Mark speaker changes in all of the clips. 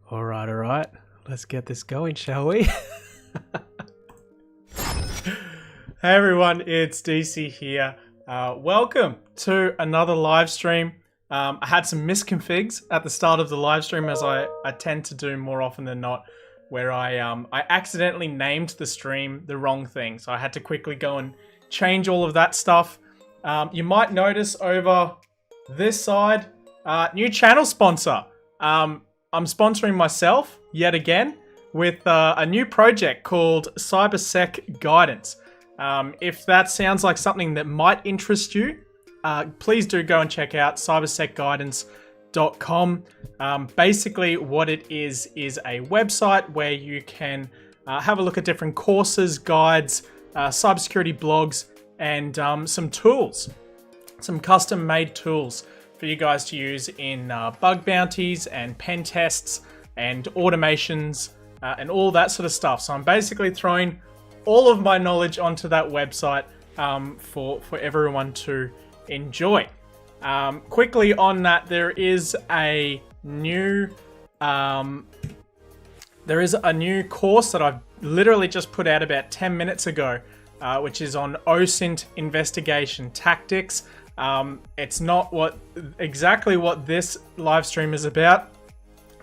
Speaker 1: All right. Let's get this going, shall we? Hey everyone, it's DC here. Welcome to another live stream. I had some misconfigs at the start of the live stream, as I tend to do more often than not, where I accidentally named the stream the wrong thing. So I had to quickly go and change all of that stuff. You might notice over this side, new channel sponsor. I'm sponsoring myself yet again with a new project called OPSEC Guidance. If that sounds like something that might interest you, please do go and check out cybersecguidance.com. Basically, what it is a website where you can have a look at different courses, guides, cybersecurity blogs, and some tools, some custom-made tools for you guys to use in bug bounties and pen tests and automations and all that sort of stuff. So I'm basically throwing all of my knowledge onto that website for everyone to enjoy. Quickly on that, there is a new course that I've literally just put out about 10 minutes ago, which is on OSINT investigation tactics. It's not exactly what this live stream is about.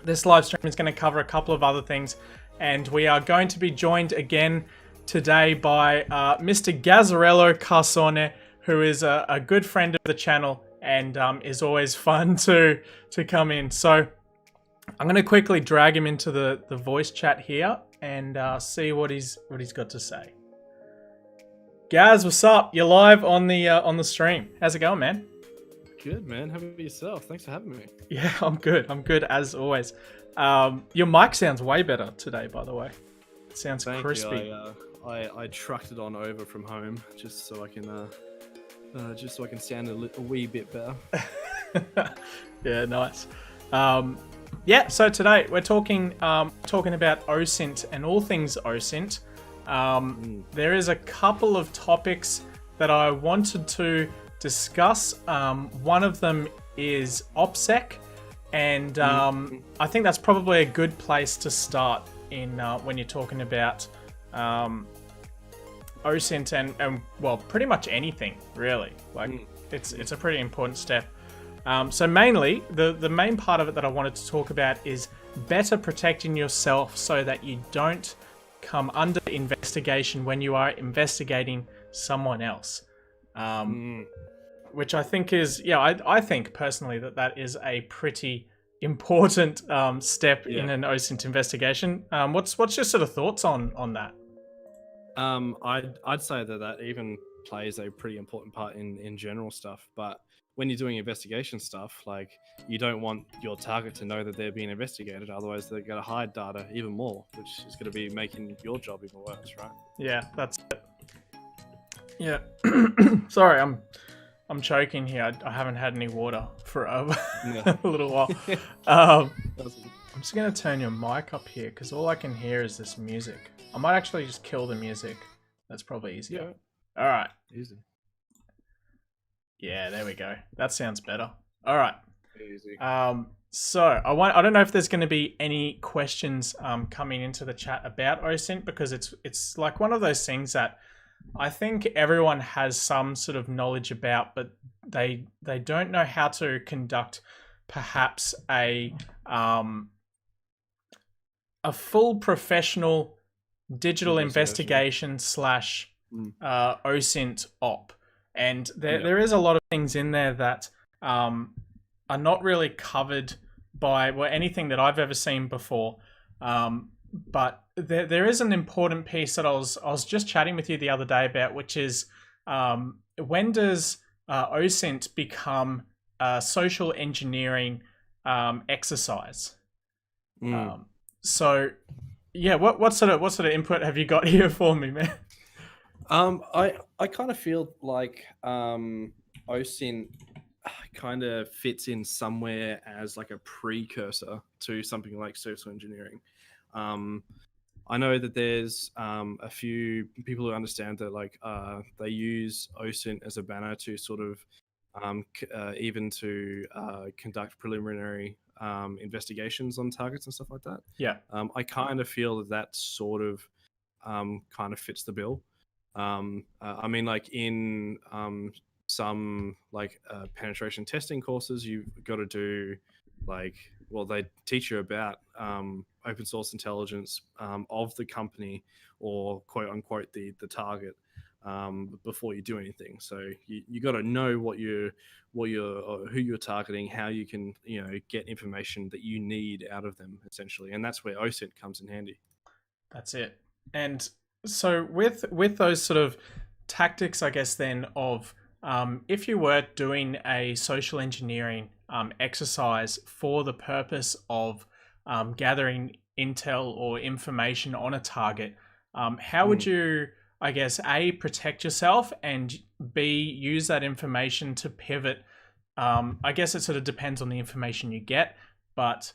Speaker 1: This live stream is going to cover a couple of other things, and we are going to be joined again today by Mr. Gazzarello Carsone, who is a good friend of the channel and is always fun to come in. So I'm going to quickly drag him into the voice chat here and see what he's got to say. Gaz, what's up? You're live on the stream. How's it going, man?
Speaker 2: Good, man. How about yourself? Thanks for having me.
Speaker 1: Yeah, I'm good. I'm good as always. Your mic sounds way better today, by the way. It sounds crispy.
Speaker 2: I trucked it on over from home just so I can sound a wee bit better.
Speaker 1: Yeah, nice. So today we're talking about OSINT and all things OSINT. There is a couple of topics that I wanted to discuss. One of them is OPSEC, and I think that's probably a good place to start in when you're talking about OSINT and well, pretty much anything really. Like it's a pretty important step. So mainly, the main part of it that I wanted to talk about is better protecting yourself so that you don't come under investigation when you are investigating someone else. Which I think is, I think personally that is a pretty important step in an OSINT investigation. What's your sort of thoughts on that?
Speaker 2: I'd say that even plays a pretty important part in general stuff, but when you're doing investigation stuff, like, you don't want your target to know that they're being investigated, otherwise they're going to hide data even more, which is going to be making your job even worse, right?
Speaker 1: Yeah, that's it. Yeah. Sorry, I'm choking here. I haven't had any water for a little while. I'm just going to turn your mic up here because all I can hear is this music. I might actually just kill the music. That's probably easier. Yeah. All right.
Speaker 2: Easy.
Speaker 1: Yeah, there we go. That sounds better. All right.
Speaker 2: Easy.
Speaker 1: So I don't know if there's going to be any questions coming into the chat about OSINT, because it's like one of those things that I think everyone has some sort of knowledge about, but they don't know how to conduct perhaps a full professional digital investigation / OSINT op. And there is a lot of things in there that are not really covered by anything that I've ever seen before. But there is an important piece that I was just chatting with you the other day about, which is when does OSINT become a social engineering exercise? So yeah, what sort of input have you got here for me, man?
Speaker 2: I kind of feel like OSINT kind of fits in somewhere as like a precursor to something like social engineering. I know that there's a few people who understand that, like, they use OSINT as a banner to sort of even to conduct preliminary investigations on targets and stuff like that.
Speaker 1: Yeah.
Speaker 2: I kind of feel that that sort of kind of fits the bill. I mean, like in some like penetration testing courses, you've got to do like, well, they teach you about open source intelligence of the company, or quote unquote the target, before you do anything. So you got to know what you're or who you're targeting, how you can get information that you need out of them essentially, and that's where OSINT comes in handy.
Speaker 1: That's it. And so with those sort of tactics, I guess then of if you were doing a social engineering exercise for the purpose of gathering intel or information on a target, how would you, I guess, A, protect yourself, and B, use that information to pivot? I guess it sort of depends on the information you get, but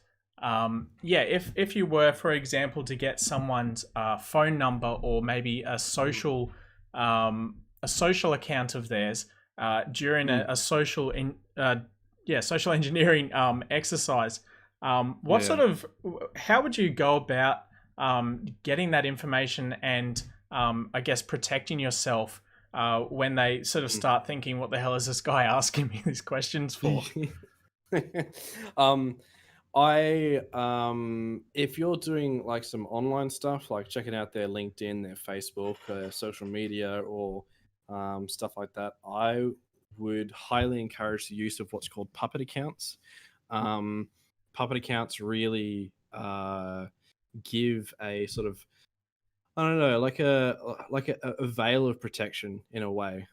Speaker 1: yeah, if you were, for example, to get someone's phone number, or maybe a social account of theirs during a social social engineering exercise, what sort of, how would you go about getting that information and I guess protecting yourself when they sort of start thinking, what the hell is this guy asking me these questions for?
Speaker 2: I if you're doing like some online stuff, like checking out their LinkedIn, their Facebook, social media, or stuff like that, I would highly encourage the use of what's called puppet accounts. Puppet accounts really give a sort of, I don't know, like a veil of protection in a way.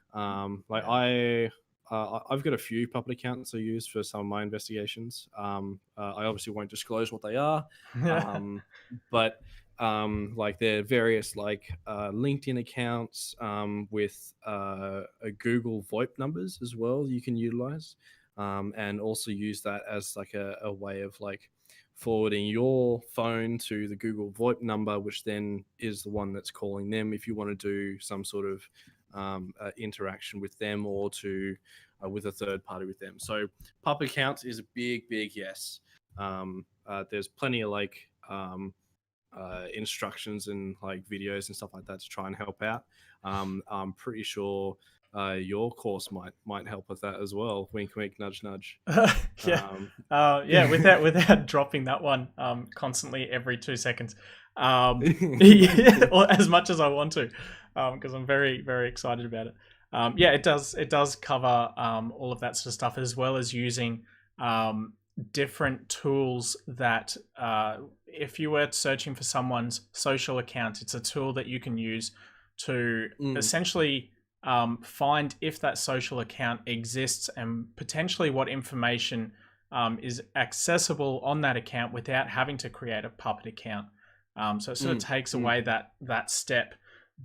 Speaker 2: I've got a few puppet accounts I use for some of my investigations. I obviously won't disclose what they are, but like there are various like LinkedIn accounts with a Google VoIP numbers as well you can utilize, and also use that as like a way of like forwarding your phone to the Google VoIP number, which then is the one that's calling them if you want to do some sort of interaction with them, or to with a third party with them. So puppet accounts is a big yes. There's plenty of like instructions and like videos and stuff like that to try and help out. I'm pretty sure your course might help with that as well. Wink, wink, nudge, nudge.
Speaker 1: Yeah, yeah. Without dropping that one constantly every 2 seconds, yeah, or as much as I want to, because I'm very excited about it. Yeah, it does cover all of that sort of stuff, as well as using different tools that if you were searching for someone's social account, it's a tool that you can use to essentially find if that social account exists, and potentially what information is accessible on that account without having to create a puppet account. So it sort of takes away that step.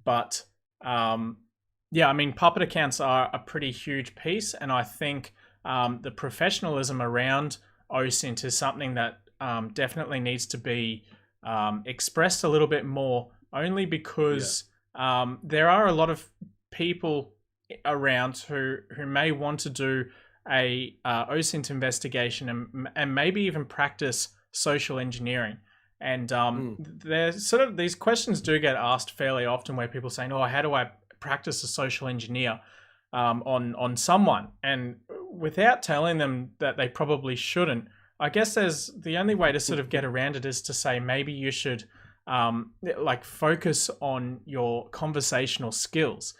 Speaker 1: But yeah, I mean, puppet accounts are a pretty huge piece, and I think the professionalism around OSINT is something that definitely needs to be expressed a little bit more, only because there are a lot of people around who may want to do a OSINT investigation and maybe even practice social engineering. And there's sort of, these questions do get asked fairly often, where people saying, "Oh, how do I practice a social engineer on someone?" And without telling them that they probably shouldn't, I guess there's the only way to sort of get around it is to say, maybe you should like focus on your conversational skills,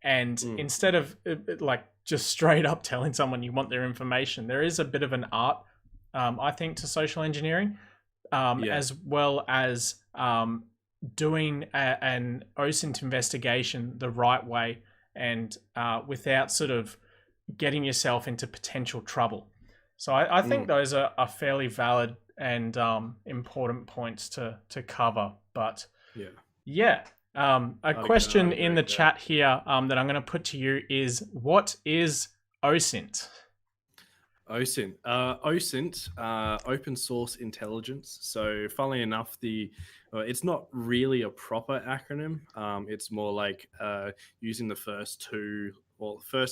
Speaker 1: and instead of like just straight up telling someone you want their information, there is a bit of an art, I think, to social engineering, as well as doing an OSINT investigation the right way, and without sort of getting yourself into potential trouble. So I think those are fairly valid and important points to cover. But yeah. A question in the chat here that I'm going to put to you is, what is OSINT?
Speaker 2: OSINT, open source intelligence. So, funnily enough, it's not really a proper acronym. It's more like using the first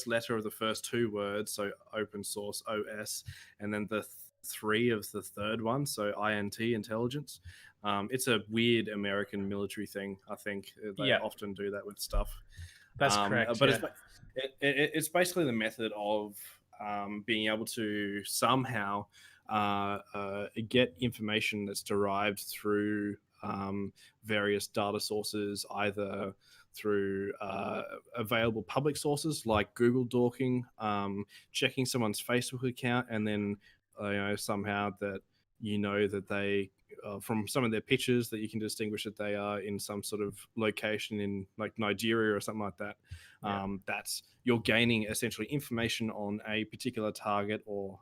Speaker 2: letter of the first two words, so open source, OS, and then the 3 of the third one, so INT, intelligence. It's a weird American military thing. I think they
Speaker 1: Yeah,
Speaker 2: often do that with stuff.
Speaker 1: that's correct.
Speaker 2: But
Speaker 1: Yeah,
Speaker 2: it's basically the method of being able to somehow get information that's derived through various data sources, either through available public sources like Google Dorking, checking someone's Facebook account, and then somehow that that they from some of their pictures that you can distinguish that they are in some sort of location in like Nigeria or something like that.
Speaker 1: yeah,
Speaker 2: That's you're gaining essentially information on a particular target, or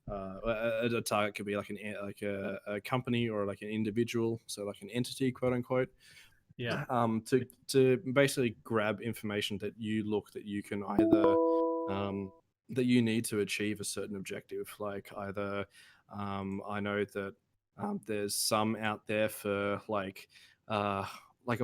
Speaker 2: a target could be like a company or like an individual, so like an entity, quote unquote.
Speaker 1: yeah,
Speaker 2: To basically grab information that you can either that you need to achieve a certain objective. Like either I know that there's some out there for like a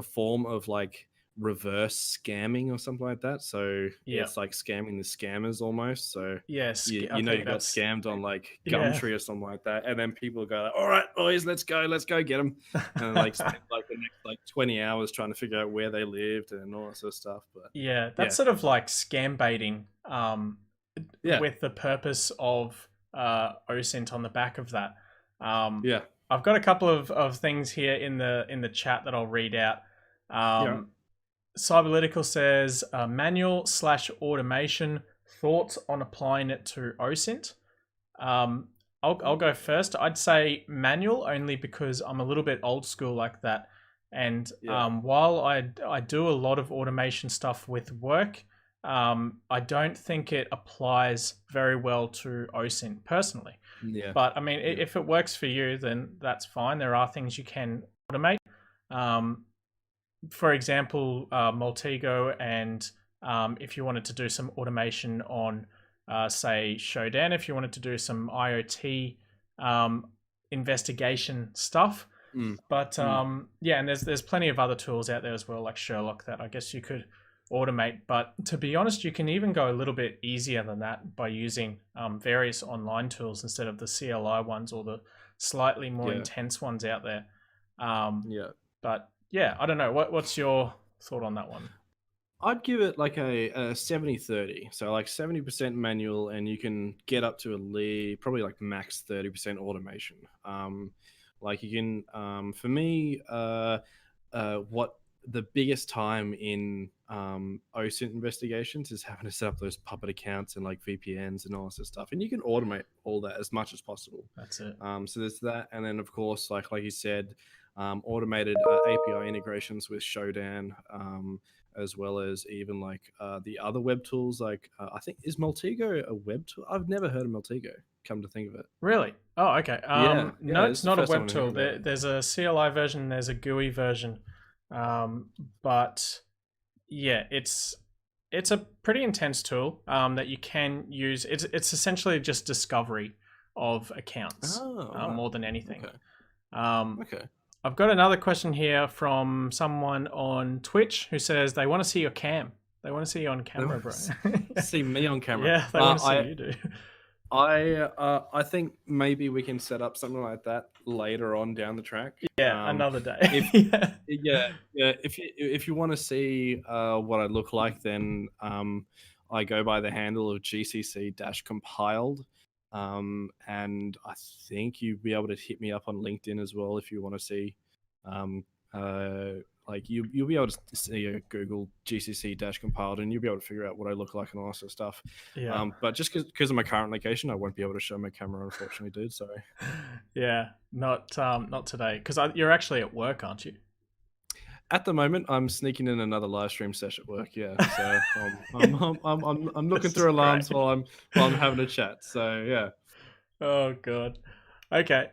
Speaker 2: form of like reverse scamming or something like that. So
Speaker 1: yeah,
Speaker 2: it's like scamming the scammers almost. So
Speaker 1: yes. I
Speaker 2: you know
Speaker 1: think
Speaker 2: you got
Speaker 1: that's
Speaker 2: scammed on like
Speaker 1: yeah,
Speaker 2: Gumtree or something like that, and then people go, "All right, boys, let's go get them," and then, like spend like the next like 20 hours trying to figure out where they lived and all that sort of stuff. But
Speaker 1: yeah. That's
Speaker 2: yeah,
Speaker 1: sort of like scam baiting,
Speaker 2: yeah,
Speaker 1: with the purpose of OSINT on the back of that. Um,
Speaker 2: yeah,
Speaker 1: I've got a couple of things here in the chat that I'll read out.
Speaker 2: yeah.
Speaker 1: Cyberlytical says manual slash automation. Thoughts on applying it to OSINT? Um, I'll go first. I'd say manual only because I'm a little bit old school like that. And
Speaker 2: Yeah,
Speaker 1: while I do a lot of automation stuff with work, I don't think it applies very well to OSINT personally.
Speaker 2: yeah,
Speaker 1: But I mean,
Speaker 2: yeah.
Speaker 1: if it works for you, then that's fine. There are things you can automate. Um, for example, Multigo, and if you wanted to do some automation on, say, Showdan, if you wanted to do some IoT investigation stuff.
Speaker 2: Mm,
Speaker 1: But
Speaker 2: mm,
Speaker 1: yeah, and there's plenty of other tools out there as well, like Sherlock, that I guess you could automate. But to be honest, you can even go a little bit easier than that by using various online tools instead of the CLI ones or the slightly more
Speaker 2: yeah,
Speaker 1: intense ones out there. Um,
Speaker 2: yeah.
Speaker 1: but yeah, I don't know. What's your thought on that one?
Speaker 2: I'd give it like a 70-30. So like 70% manual, and you can get up to probably like max 30% automation. Like you can, for me, what the biggest time in OSINT investigations is having to set up those puppet accounts and like VPNs and all this stuff. And you can automate all that as much as possible.
Speaker 1: That's it.
Speaker 2: So there's that, and then of course, like you said, automated API integrations with Showdan, as well as even like the other web tools. Like I think is Multigo a web tool? I've never heard of Multigo. Come to think of it,
Speaker 1: Really? Oh, okay.
Speaker 2: yeah,
Speaker 1: No,
Speaker 2: yeah, this
Speaker 1: it's
Speaker 2: is the
Speaker 1: not a
Speaker 2: first time
Speaker 1: web
Speaker 2: I'm
Speaker 1: tool.
Speaker 2: hearing about it.
Speaker 1: There's a CLI version, there's a GUI version. But yeah, it's a pretty intense tool that you can use. It's essentially just discovery of accounts
Speaker 2: Oh, right.
Speaker 1: more than anything.
Speaker 2: Okay,
Speaker 1: Um,
Speaker 2: okay.
Speaker 1: I've got another question here from someone on Twitch who says they want to see your cam. They want to see you on camera, bro.
Speaker 2: See me on camera.
Speaker 1: Yeah, they want to see you, dude.
Speaker 2: I think maybe we can set up something like that later on down the track.
Speaker 1: Yeah, another day.
Speaker 2: If
Speaker 1: Yeah.
Speaker 2: yeah, if you want to see what I look like, then I go by the handle of GCC-compiled, and I think you'll be able to hit me up on LinkedIn as well if you want to see. Like you'll be able to see a Google GCC-compiled, and you'll be able to figure out what I look like and all that sort of stuff.
Speaker 1: Yeah.
Speaker 2: But just because of my current location, I won't be able to show my camera, unfortunately, dude. Sorry.
Speaker 1: Yeah, not today, because you're actually at work, aren't you?
Speaker 2: At the moment, I'm sneaking in another live stream session at work. Yeah, so I'm looking
Speaker 1: This is
Speaker 2: through alarms
Speaker 1: great.
Speaker 2: while I'm having a chat. So yeah,
Speaker 1: Oh god. Okay.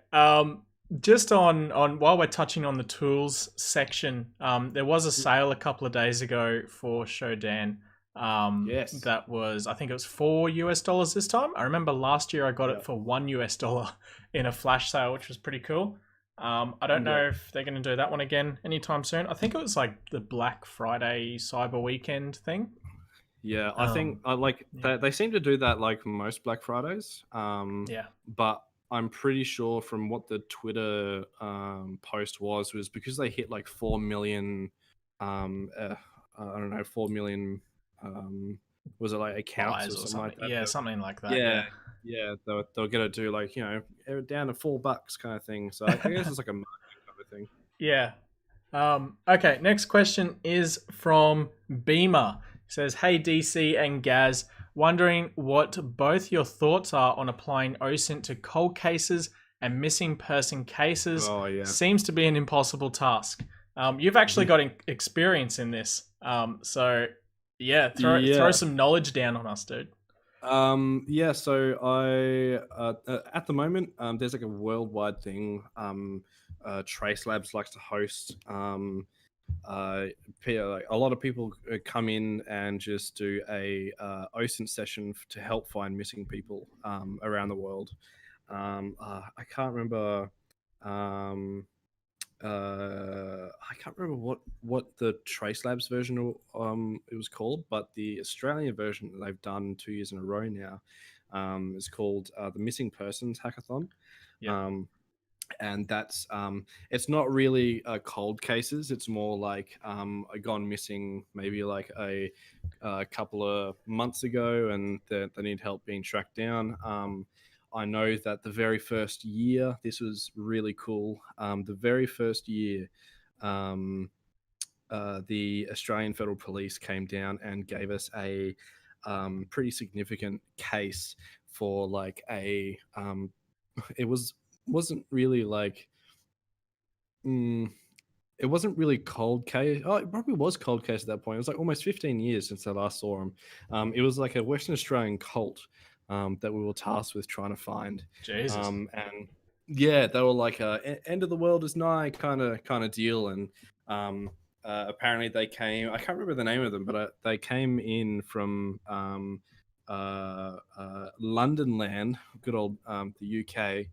Speaker 1: Just on while we're touching on the tools section, there was a sale a couple of days ago for Showdan.
Speaker 2: yes,
Speaker 1: That was, I think it was $4 this time. I remember last year I got
Speaker 2: yeah,
Speaker 1: it for $1 in a flash sale, which was pretty cool. I don't
Speaker 2: yeah.
Speaker 1: know if they're going to do that one again anytime soon. I think it was like the Black Friday Cyber Weekend thing.
Speaker 2: Yeah, I think
Speaker 1: Um,
Speaker 2: I like
Speaker 1: yeah,
Speaker 2: they seem to do that like most Black Fridays.
Speaker 1: yeah,
Speaker 2: But I'm pretty sure from what the Twitter post was because they hit like 4 million, I don't know, 4 million. Um, was it like accounts
Speaker 1: buys
Speaker 2: or
Speaker 1: or
Speaker 2: something like
Speaker 1: something.
Speaker 2: that?
Speaker 1: Yeah, something like that.
Speaker 2: Yeah,
Speaker 1: Yeah,
Speaker 2: yeah, they're gonna do like down to $4 kind of thing. So I guess it's like a marketing kind of thing.
Speaker 1: yeah. Okay, next question is from Beamer. It says, "Hey DC and Gaz, wondering what both your thoughts are on applying OSINT to cold cases and missing person cases.
Speaker 2: Oh yeah,
Speaker 1: Seems to be an impossible task." You've actually got experience in this, so yeah, throw
Speaker 2: yeah.
Speaker 1: some knowledge down on us, dude.
Speaker 2: Yeah, so at the moment, there's like a worldwide thing. Trace Labs likes to host. Uh, like a lot of people come in and just do a OSINT session to help find missing people around the world. I can't remember. Um, I can't remember what the Trace Labs version it was called, but the Australian version that they've done 2 years in a row now is called the Missing Persons Hackathon.
Speaker 1: Yeah,
Speaker 2: Um, and that's it's not really cold cases. It's more like a gone missing maybe like a couple of months ago, and they need help being tracked down. I know that the very first year, this was really cool. The very first year, um, the Australian Federal Police came down and gave us a pretty significant case for like a it wasn't really like mm, it wasn't really cold case. Oh, it probably was cold case at that point. It was like almost 15 years since I last saw him. It was like a Western Australian cult that we were tasked with trying to find.
Speaker 1: Jesus.
Speaker 2: And yeah, they were like a end of the world is nigh kind of deal. And um, apparently they came. I can't remember the name of them, but they came in from London land, good old the UK.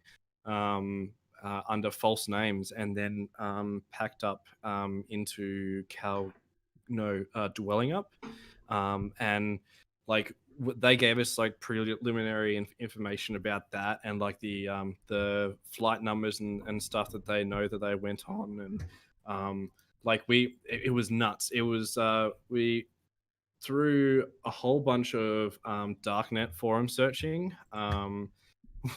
Speaker 2: Under false names and then packed up into dwelling up, and like they gave us like preliminary information about that and like the flight numbers and stuff that they know that they went on and like it was nuts. It was we through a whole bunch of darknet forum searching.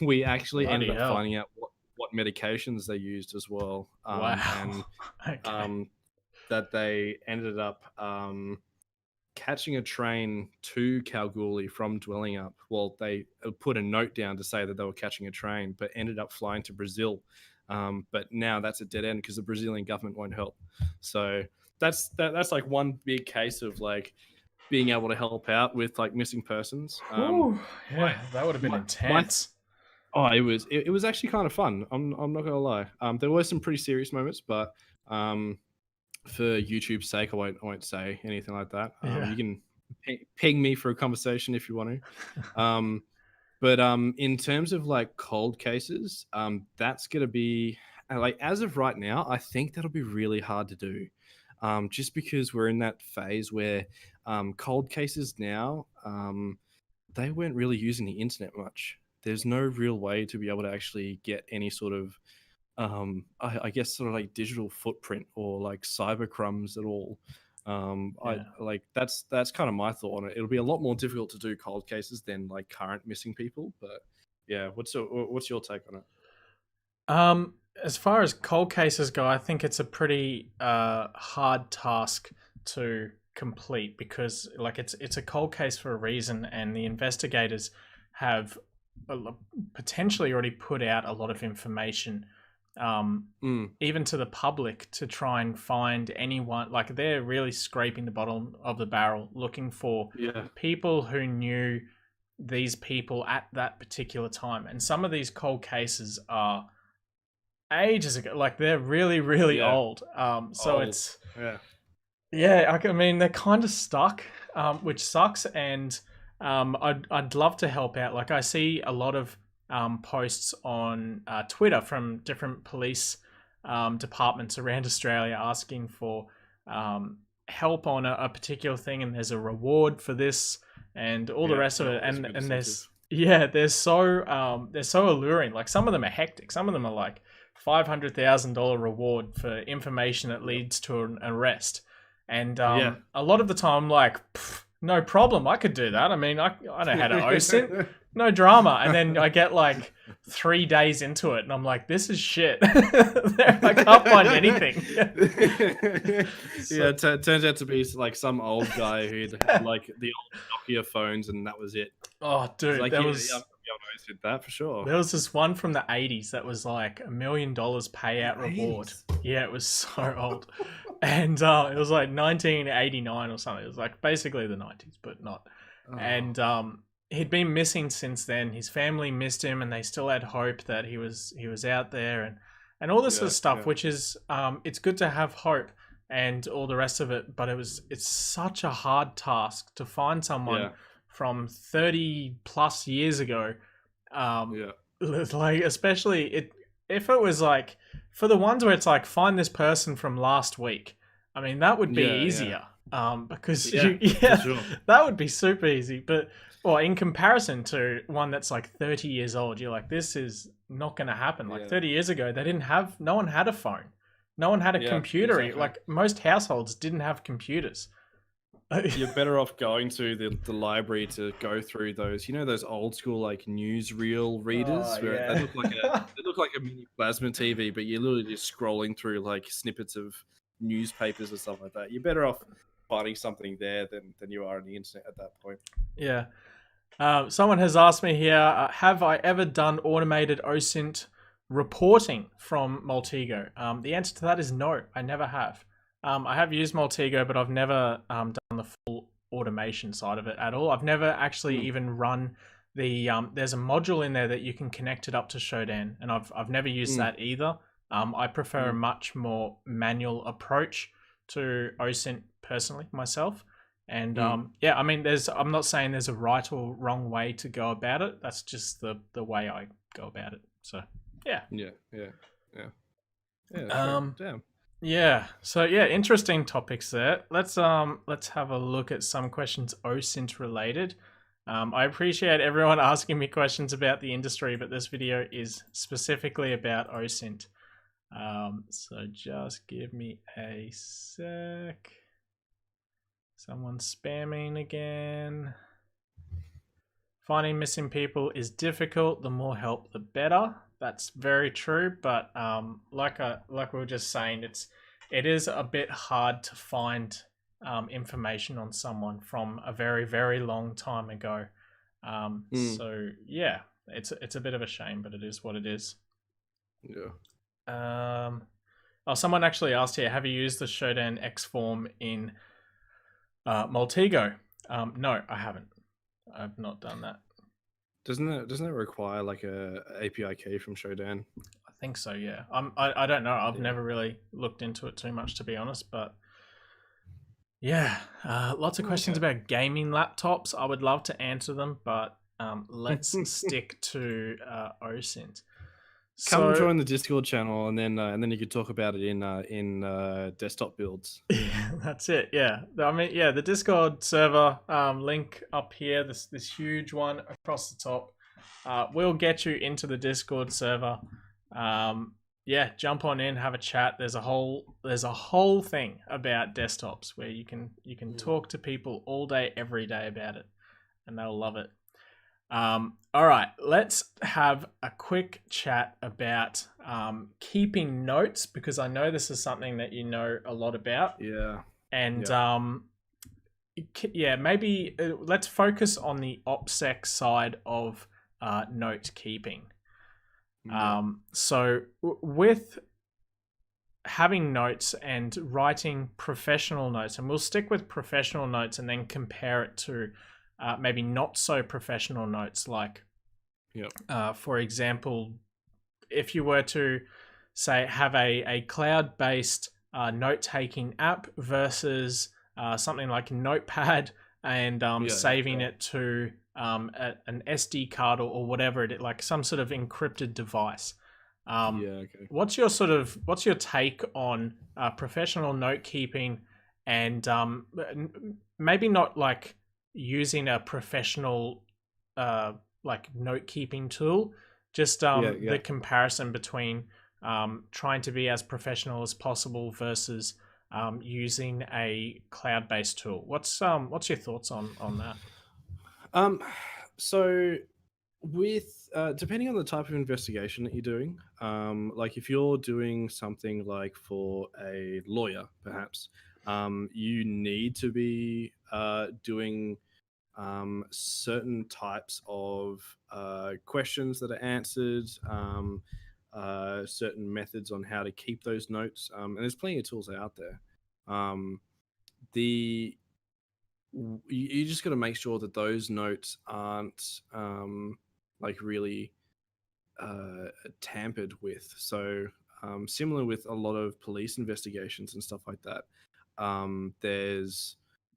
Speaker 2: We actually ended
Speaker 1: Bloody
Speaker 2: up
Speaker 1: hell.
Speaker 2: finding out what medications they used as well, and
Speaker 1: Wow. Okay.
Speaker 2: um, that they ended up catching a train to Kalgoorlie from Dwelling Up. Well, they put a note down to say that they were catching a train, but ended up flying to Brazil. But now that's a dead end because the Brazilian government won't help. So that's like one big case of like being able to help out with like missing persons.
Speaker 1: Whew. Yeah, that would have been
Speaker 2: My
Speaker 1: intense.
Speaker 2: Oh, it was actually kind of fun. I'm not gonna lie. There were some pretty serious moments, but for YouTube's sake, I won't say anything like that.
Speaker 1: Yeah.
Speaker 2: You can ping me for a conversation if you want to. But in terms of like cold cases, that's gonna be like as of right now, I think that'll be really hard to do. Just because we're in that phase where cold cases now, they weren't really using the internet much. There's no real way to be able to actually get any sort of, I guess, sort of like digital footprint or like cyber crumbs at all. I
Speaker 1: Yeah.
Speaker 2: like that's kind of my thought on it. It'll be a lot more difficult to do cold cases than like current missing people. But yeah, what's your take on it?
Speaker 1: As far as cold cases go, I think it's a pretty hard task to complete because, like, it's a cold case for a reason, and the investigators have potentially already put out a lot of information, um,
Speaker 2: Mm,
Speaker 1: even to the public, to try and find anyone. Like, they're really scraping the bottom of the barrel, looking for
Speaker 2: yeah,
Speaker 1: people who knew these people at that particular time. And some of these cold cases are ages ago. Like, they're really, really
Speaker 2: yeah,
Speaker 1: old. So
Speaker 2: old,
Speaker 1: it's,
Speaker 2: yeah,
Speaker 1: yeah. I mean, they're kind of stuck, which sucks. And I'd love to help out. Like, I see a lot of posts on Twitter from different police departments around Australia asking for help on a particular thing, and there's a reward for this, and all the rest of it, and there's they're so alluring. Like some of them are hectic. Some of them are like $500,000 reward for information that leads to an arrest, and a lot of the time, like, no problem, I could do that. I mean, I know how to OSINT, no drama. And then I get like 3 days into it, and I'm like, this is shit. I can't find anything.
Speaker 2: It turns out to be like some old guy who'd had like the old Nokia phones, and that was it.
Speaker 1: Oh, dude,
Speaker 2: like,
Speaker 1: there was.
Speaker 2: Did that for sure.
Speaker 1: There was this one from the 80s that was like $1 million payout reward.
Speaker 2: 80s?
Speaker 1: Yeah, it was so old. And it was like 1989 or something. It was like basically the 90s, but not. Oh. And he'd been missing since then. His family missed him, and they still had hope that he was out there, and all this sort of stuff, which is it's good to have hope and all the rest of it, but it's such a hard task to find someone from 30 plus years ago. Like, especially if it was like for the ones where it's like, find this person from last week, I mean, that would be easier. Because sure. That would be super easy. But in comparison to one that's like 30 years old, you're like, this is not going to happen. Like 30 years ago, no one had a phone, no one had a computer. Exactly. Like most households didn't have computers.
Speaker 2: You're better off going to the library to go through those, those old school like newsreel readers where they look like a mini plasma TV, but you're literally just scrolling through like snippets of newspapers or stuff like that. You're better off finding something there than you are on the internet at that point.
Speaker 1: Yeah. Someone has asked me here, have I ever done automated OSINT reporting from Maltego? The answer to that is no, I never have. I have used Maltego, but I've never done the full automation side of it at all. I've never actually even run the there's a module in there that you can connect it up to Showdan, and I've never used that either. I prefer a much more manual approach to OSINT personally myself. And I mean, I'm not saying there's a right or wrong way to go about it. That's just the way I go about it. So yeah.
Speaker 2: Damn.
Speaker 1: Yeah. So yeah, interesting topics there. Let's have a look at some questions OSINT related. I appreciate everyone asking me questions about the industry, but this video is specifically about OSINT. So just give me a sec. Someone's spamming again. Finding missing people is difficult. The more help, the better. That's very true, but like we were just saying, it is a bit hard to find information on someone from a very, very long time ago. So yeah, it's a bit of a shame, but it is what it is.
Speaker 2: Yeah.
Speaker 1: Someone actually asked here, have you used the Showdan X form in Maltego? No, I haven't. I've not done that.
Speaker 2: Doesn't it require like a API key from Showdan?
Speaker 1: I think so, yeah. I don't know. I've never really looked into it too much, to be honest. But yeah, lots of questions about gaming laptops. I would love to answer them, but let's stick to OSINT.
Speaker 2: Come join the Discord channel, and then you could talk about it in desktop builds.
Speaker 1: Yeah, that's it. Yeah, I mean, yeah, the Discord server link up here, this huge one across the top, will get you into the Discord server. Yeah, jump on in, have a chat. There's a whole thing about desktops where you can talk to people all day, every day about it, and they'll love it. All right, let's have a quick chat about keeping notes, because I know this is something that you know a lot about.
Speaker 2: Yeah.
Speaker 1: And maybe let's focus on the OPSEC side of note keeping. So with having notes and writing professional notes, and we'll stick with professional notes and then compare it to maybe not so professional notes, like, for example, if you were to say have a cloud-based note-taking app versus something like Notepad and saving it to an SD card or whatever it is, like some sort of encrypted device. What's your take on professional note keeping and maybe not like using a professional like note keeping tool, just
Speaker 2: Yeah,
Speaker 1: the
Speaker 2: yeah.
Speaker 1: comparison between trying to be as professional as possible versus using a cloud-based tool. What's your thoughts on that?
Speaker 2: Um, so with depending on the type of investigation that you're doing, like if you're doing something like for a lawyer, perhaps, you need to be doing certain types of questions that are answered, certain methods on how to keep those notes, and there's plenty of tools out there. Um, the you just got to make sure that those notes aren't like really tampered with. So similar with a lot of police investigations and stuff like that, there's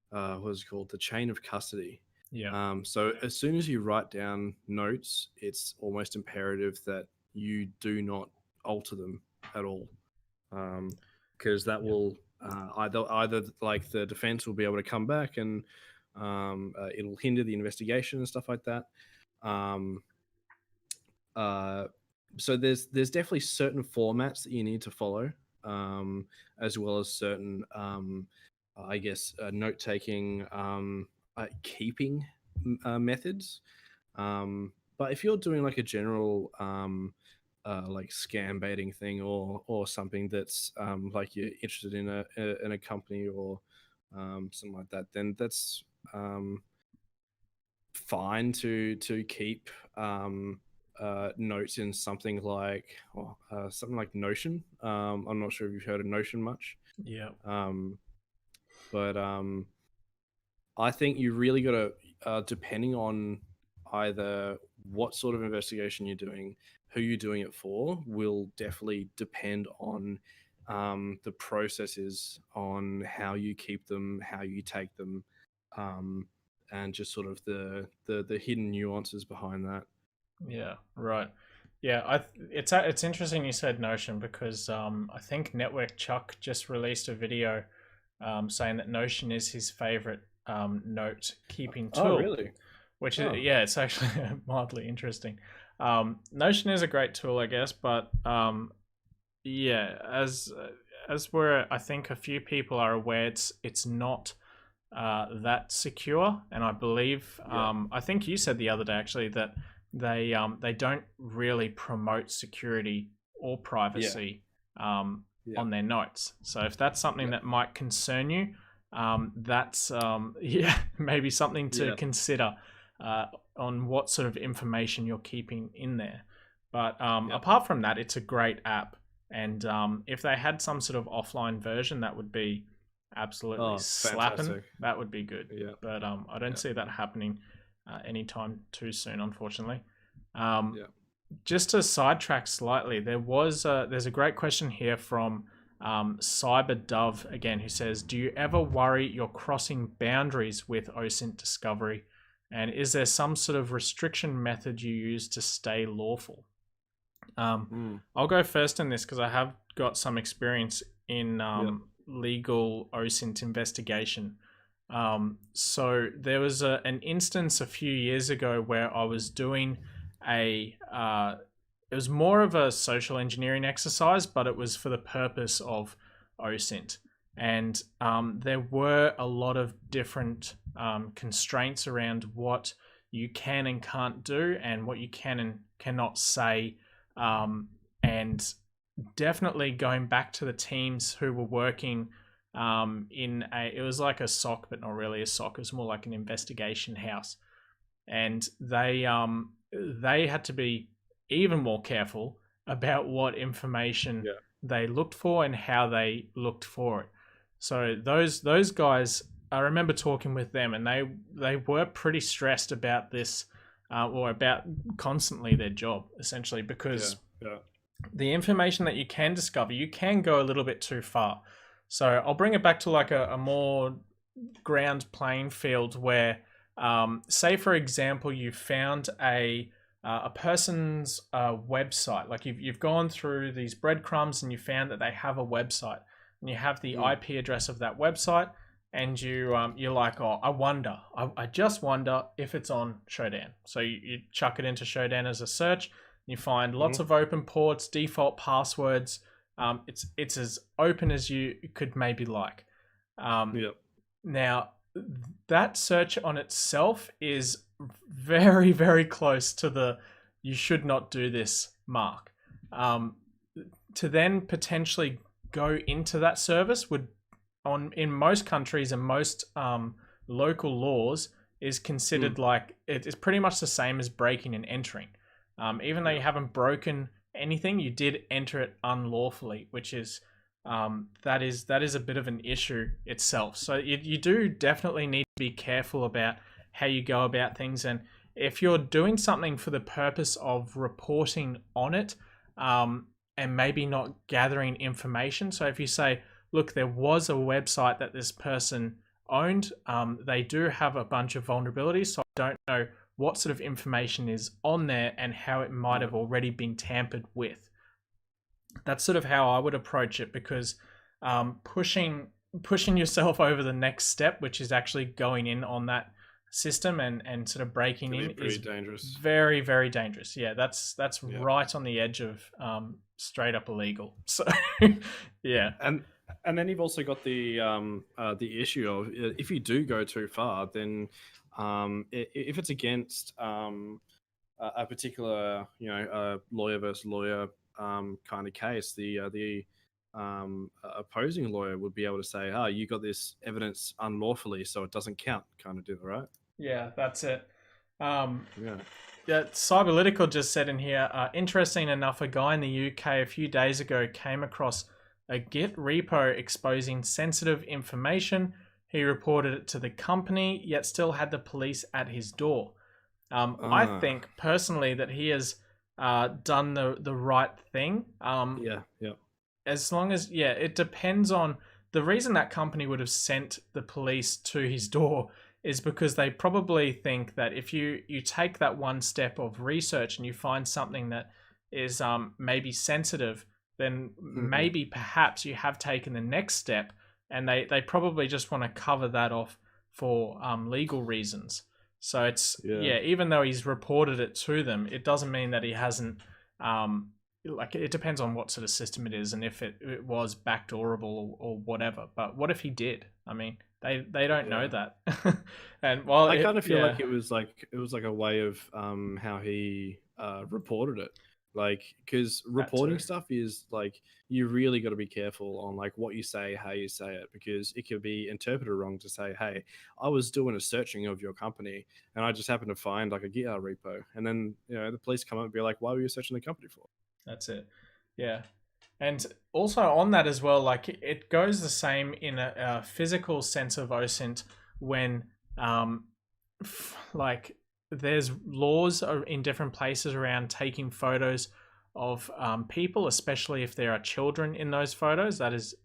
Speaker 2: what is it called, the chain of custody.
Speaker 1: Yeah,
Speaker 2: So as soon as you write down notes, it's almost imperative that you do not alter them at all, because that
Speaker 1: yeah,
Speaker 2: will either like the defense will be able to come back and it'll hinder the investigation and stuff like that. Um, uh, so there's definitely certain formats that you need to follow, as well as certain I guess note taking, keeping methods. But if you're doing like a general like scam baiting thing, or something that's like you're interested in a company, or something like that, then that's fine to keep notes in something like Notion. I'm not sure if you've heard of Notion much,
Speaker 1: yeah,
Speaker 2: um, but I think you really got to, depending on either what sort of investigation you're doing, who you're doing it for, will definitely depend on the processes, on how you keep them, how you take them, um, and just sort of the hidden nuances behind that.
Speaker 1: yeah. Right. Yeah, it's interesting you said Notion because I think Network Chuck just released a video saying that Notion is his favorite note keeping
Speaker 2: Oh,
Speaker 1: tool,
Speaker 2: really?
Speaker 1: which is,
Speaker 2: Oh,
Speaker 1: yeah, it's actually mildly interesting. Notion is a great tool, I guess, but yeah, as we're, I think a few people are aware, it's not that secure, and I believe
Speaker 2: yeah,
Speaker 1: I think you said the other day actually that they don't really promote security or
Speaker 2: yeah,
Speaker 1: privacy
Speaker 2: yeah,
Speaker 1: on their notes. So if that's something
Speaker 2: yeah,
Speaker 1: that might concern you, that's yeah, maybe something to
Speaker 2: yeah,
Speaker 1: consider uh, on what sort of information you're keeping in there. But
Speaker 2: yeah.
Speaker 1: apart from that, it's a great app, and if they had some sort of offline version, that would be absolutely
Speaker 2: Oh,
Speaker 1: slapping.
Speaker 2: fantastic.
Speaker 1: That would be good.
Speaker 2: Yeah,
Speaker 1: But I don't
Speaker 2: yeah,
Speaker 1: see that happening anytime too soon, unfortunately. Um,
Speaker 2: yeah.
Speaker 1: just to sidetrack slightly, there's a great question here from Cyber Dove again, who says, "Do you ever worry you're crossing boundaries with OSINT discovery? And is there some sort of restriction method you use to stay lawful?" Um,
Speaker 2: Mm,
Speaker 1: I'll go first in this because I have got some experience in
Speaker 2: yeah,
Speaker 1: legal OSINT investigation. So there was an instance a few years ago where I was doing it was more of a social engineering exercise, but it was for the purpose of OSINT. And there were a lot of different constraints around what you can and can't do, and what you can and cannot say, and definitely going back to the teams who were working it was like a SOC, but not really a SOC. It was more like an investigation house, and they had to be even more careful about what information
Speaker 2: yeah,
Speaker 1: they looked for and how they looked for it. So those guys, I remember talking with them, and they were pretty stressed about this, or about constantly their job, essentially,
Speaker 2: yeah,
Speaker 1: because
Speaker 2: yeah,
Speaker 1: the information that you can discover, you can go a little bit too far. So I'll bring it back to like a more ground playing field where, say for example, you found a person's website. Like you've gone through these breadcrumbs and you found that they have a website. and you have the IP address of that website, and you're like, oh, I just wonder if it's on Showdan. So you chuck it into Showdan as a search. You find lots of open ports, default passwords. It's as open as you could maybe like. Now, that search on itself is very, very close to the "you should not do this" mark. To then potentially go into that service would, in most countries and most local laws, is considered like it's pretty much the same as breaking and entering. Even though you haven't broken anything, you did enter it unlawfully, which is that is a bit of an issue itself. So you do definitely need to be careful about how you go about things, and if you're doing something for the purpose of reporting on it, and maybe not gathering information. So if you say, look, there was a website that this person owned, they do have a bunch of vulnerabilities, so I don't know what sort of information is on there and how it might have already been tampered with. That's sort of how I would approach it, because pushing yourself over the next step, which is actually going in on that system and sort of breaking in, is
Speaker 2: dangerous.
Speaker 1: Very, very dangerous. Yeah, that's right on the edge of straight up illegal. So yeah.
Speaker 2: And then you've also got the issue of, if you do go too far, then if it's against a particular lawyer versus lawyer kind of case, the opposing lawyer would be able to say, you got this evidence unlawfully, so it doesn't count, kind of deal, right?
Speaker 1: Yeah, that's it. Cyberlytical just said in here, interesting enough, a guy in the UK a few days ago came across a Git repo exposing sensitive information. He reported it to the company, yet still had the police at his door. I think personally that he has done the right thing. As long as, it depends on the reason that company would have sent the police to his door is because they probably think that if you take that one step of research and you find something that is maybe sensitive, then maybe perhaps you have taken the next step, and they probably just want to cover that off for legal reasons. So it's even though he's reported it to them, it doesn't mean that he hasn't it depends on what sort of system it is and if it was backdoorable or whatever. But what if he did? I mean, they don't know that. And well,
Speaker 2: I kind of feel like it was like a way of how he reported it. Like, because reporting stuff is like, you really got to be careful on like what you say, how you say it, because it could be interpreted wrong to say, hey, I was doing a searching of your company and I just happened to find like a GitHub repo, and then the police come up and be like, why were you searching the company for?
Speaker 1: That's it. Yeah. And also on that as well, like it goes the same in a physical sense of OSINT when like there's laws in different places around taking photos of people, especially if there are children in those photos. That is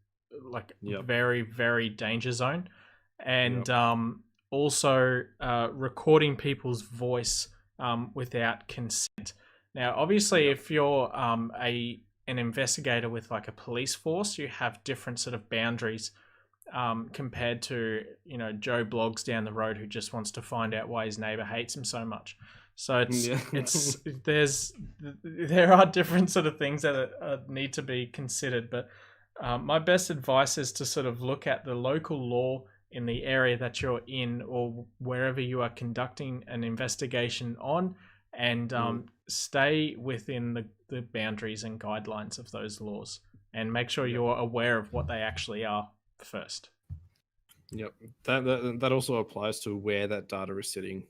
Speaker 1: like very, very danger zone. And also recording people's voice without consent. Now, obviously, if you're an investigator with like a police force, you have different sort of boundaries compared to Joe Blogs down the road who just wants to find out why his neighbor hates him so much. So there are different sort of things that need to be considered. But my best advice is to sort of look at the local law in the area that you're in or wherever you are conducting an investigation on, and stay within the boundaries and guidelines of those laws, and make sure you're aware of what they actually are first.
Speaker 2: Yep, that also applies to where that data is sitting.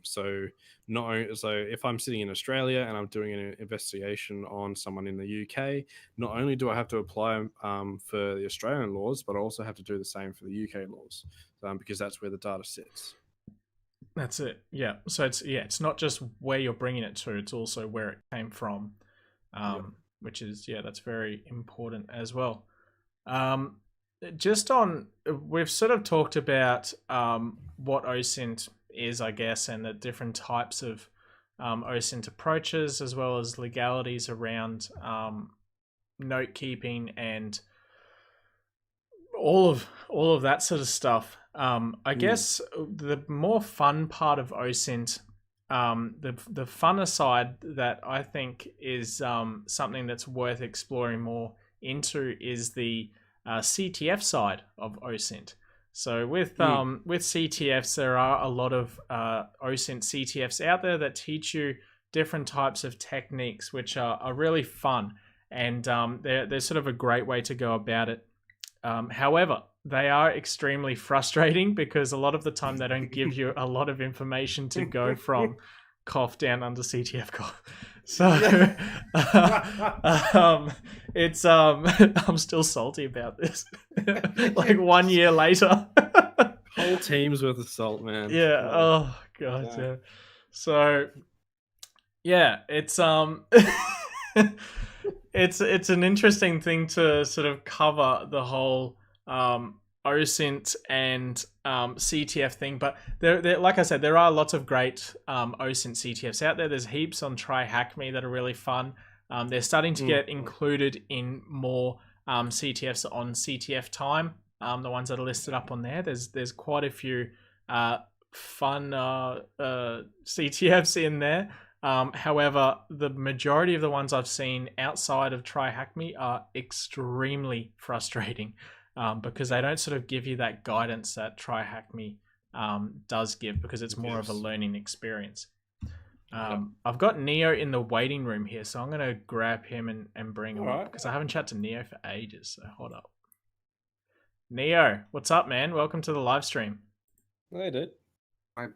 Speaker 2: So if I'm sitting in Australia and I'm doing an investigation on someone in the UK, not only do I have to apply for the Australian laws, but I also have to do the same for the UK laws, because that's where the data sits.
Speaker 1: That's it. Yeah. So it's not just where you're bringing it to, it's also where it came from, which is, that's very important as well. We've sort of talked about what OSINT is, I guess, and the different types of OSINT approaches, as well as legalities around note keeping and all of that sort of stuff. I guess the more fun part of OSINT, the funner side that I think is something that's worth exploring more into is the CTF side of OSINT. So with CTFs, there are a lot of OSINT CTFs out there that teach you different types of techniques, which are really fun, and they're sort of a great way to go about it. However, they are extremely frustrating because a lot of the time they don't give you a lot of information to go from cough down under CTF cough. So it's I'm still salty about this. Like 1 year later.
Speaker 2: Whole teams worth of salt, man.
Speaker 1: Yeah. Oh god. Yeah. So yeah, it's it's an interesting thing to sort of cover the whole OSINT and CTF thing, but there, like I said, there are lots of great OSINT CTFs out there. There's heaps on Try Hack Me that are really fun. They're starting to get included in more CTFs on CTF Time. The ones that are listed up on there. There's quite a few fun CTFs in there. However, the majority of the ones I've seen outside of Try Hack Me are extremely frustrating because they don't sort of give you that guidance that Try Hack Me does give, because it's more of a learning experience. I've got Neo in the waiting room here, so I'm going to grab him and bring him up because I haven't chatted to Neo for ages, so hold up. Neo, what's up, man? Welcome to the live stream.
Speaker 2: Hey, dude.
Speaker 3: Oh,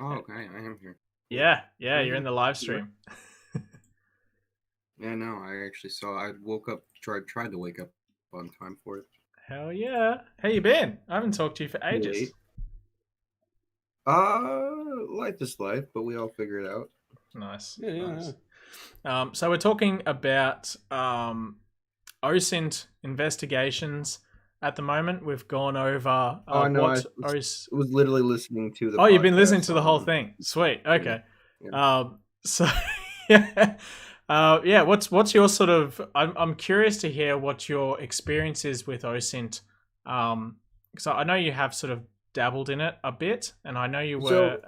Speaker 3: okay, I am here.
Speaker 1: Yeah, you're in the live stream.
Speaker 3: Yeah, no, I actually saw. I woke up, tried to wake up on time for it.
Speaker 1: Hell yeah! How you been? I haven't talked to you for ages.
Speaker 3: Life is life, but we all figure it out.
Speaker 1: Nice.
Speaker 2: Yeah.
Speaker 1: So we're talking about OSINT investigations. At the moment, we've gone over.
Speaker 3: I was literally listening to the.
Speaker 1: Oh, you've been listening to the whole thing. Sweet. Okay.
Speaker 3: Yeah.
Speaker 1: So yeah. What's your sort of? I'm curious to hear what your experience is with OSINT. So I know you have sort of dabbled in it a bit, and I know you were